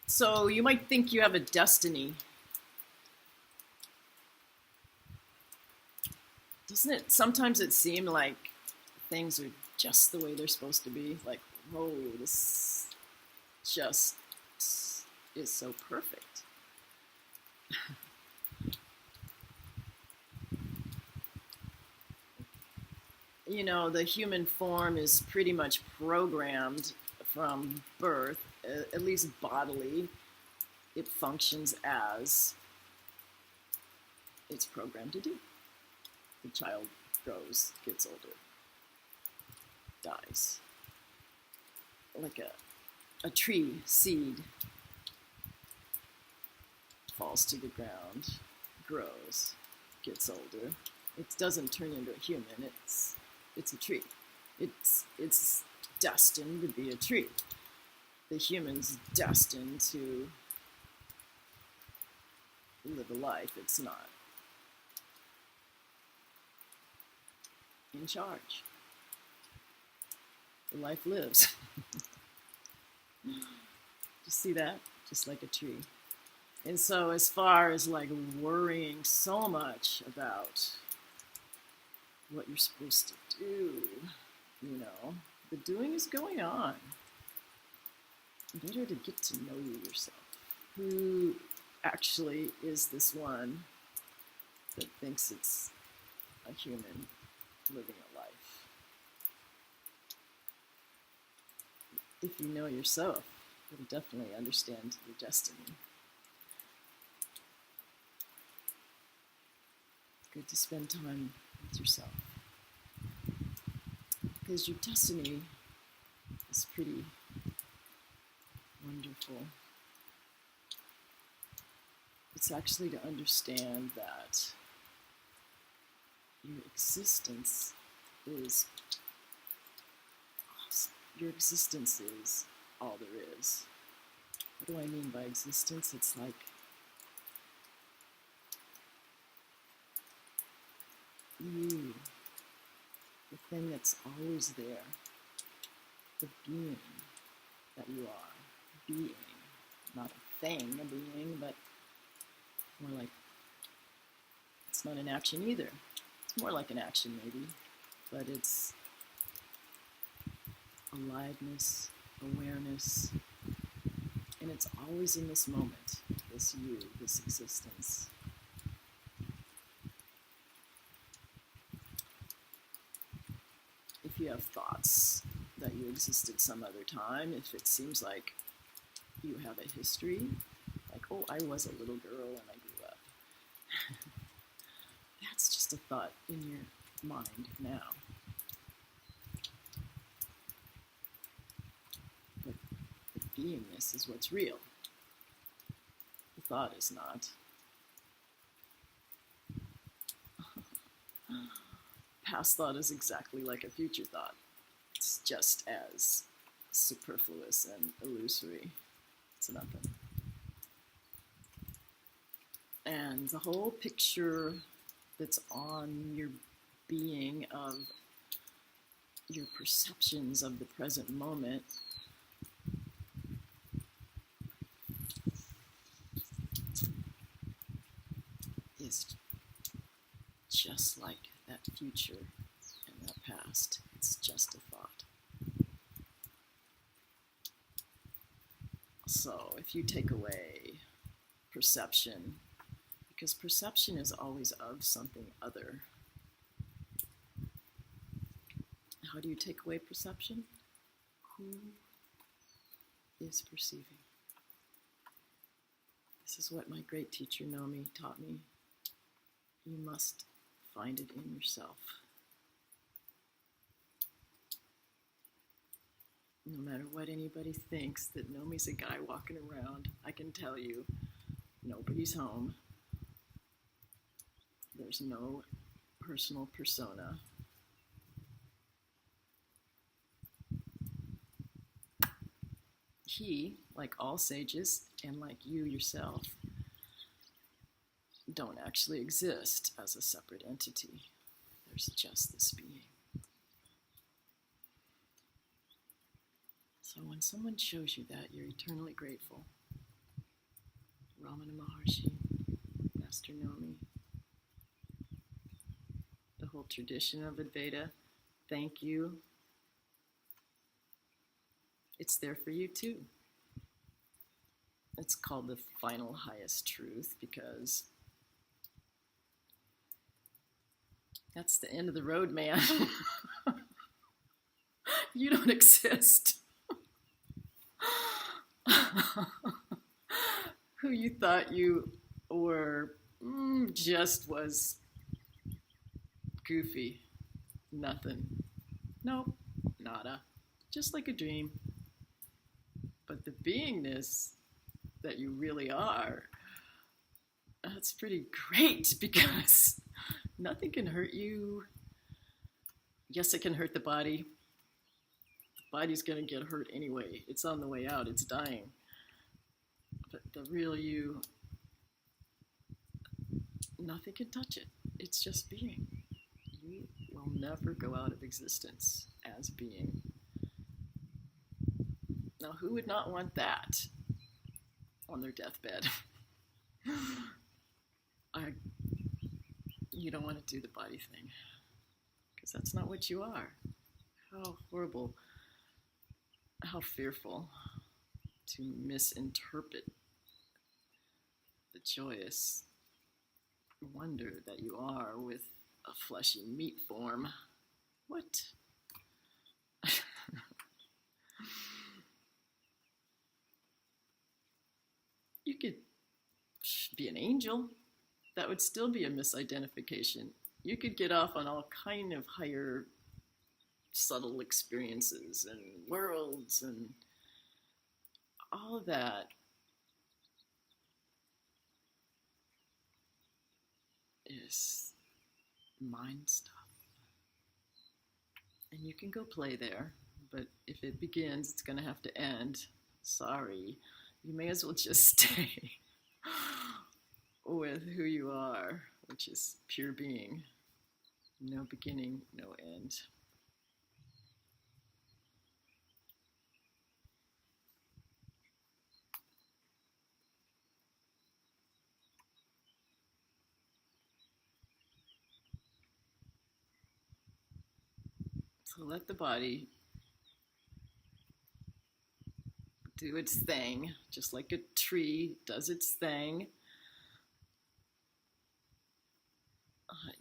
So you might think you have a destiny. Doesn't it sometimes it seem like things are just the way they're supposed to be? Like, whoa, this just is so perfect. You know, the human form is pretty much programmed from birth, at least bodily. It functions as it's programmed to do. The child grows, gets older, dies. Like a tree seed falls to the ground, grows, gets older. It doesn't turn into a human. It's a tree. It's destined to be a tree. The human's destined to live a life. It's not in charge. The life lives. Just see that? Just like a tree. And so, as far as like worrying so much about what you're supposed to do, you know, the doing is going on. Better to get to know you yourself. Who actually is this one that thinks it's a human living a life? If you know yourself, you'll definitely understand your destiny. It's good to spend time with yourself. Because your destiny is pretty wonderful. It's actually to understand that your existence is awesome. Your existence is all there is. What do I mean by existence? It's like you, the thing that's always there, the being that you are. Being, not a thing, a being, but more like, it's not an action either. It's more like an action maybe, but it's aliveness, awareness, and it's always in this moment, this you, this existence. If you have thoughts that you existed some other time, if it seems like you have a history, like, oh, I was a little girl and I grew up. That's just a thought in your mind now. But the beingness is what's real. The thought is not. Past thought is exactly like a future thought. It's just as superfluous and illusory. It's nothing. And the whole picture that's on your being of your perceptions of the present moment is just like that future and that past. It's just a thought. So if you take away perception, because perception is always of something other. How do you take away perception? Who is perceiving? This is what my great teacher Nomi taught me. You must find it in yourself. No matter what anybody thinks that Nomi's a guy walking around, I can tell you, nobody's home. There's no personal persona. He, like all sages, and like you yourself, don't actually exist as a separate entity. There's just this being. So when someone shows you that, you're eternally grateful. Ramana Maharshi, Master Nomi, the whole tradition of Advaita. Thank you. It's there for you too. It's called the final highest truth because that's the end of the road, man. You don't exist. Who you thought you were just was goofy. Nothing. Nope. Nada. Just like a dream. But the beingness that you really are, that's pretty great because nothing can hurt you. Yes, it can hurt the body. The body's going to get hurt anyway. It's on the way out. It's dying. But the real you, nothing can touch it. It's just being. You will never go out of existence as being. Now, who would not want that on their deathbed? You don't want to do the body thing because that's not what you are. How horrible, how fearful to misinterpret the joyous wonder that you are with a fleshy meat form. What? You could be an angel. That would still be a misidentification. You could get off on all kind of higher subtle experiences and worlds and all of that is mind stuff. And you can go play there, but if it begins, it's going to have to end. Sorry. You may as well just stay with who you are, which is pure being. No beginning, no end. So let the body do its thing, just like a tree does its thing.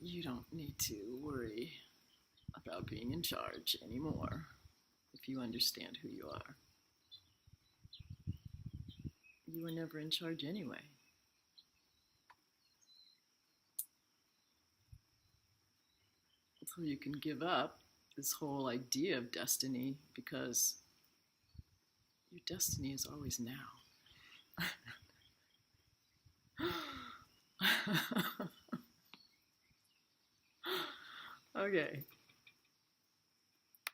You don't need to worry about being in charge anymore if you understand who you are. You were never in charge anyway. So you can give up this whole idea of destiny because your destiny is always now. Okay.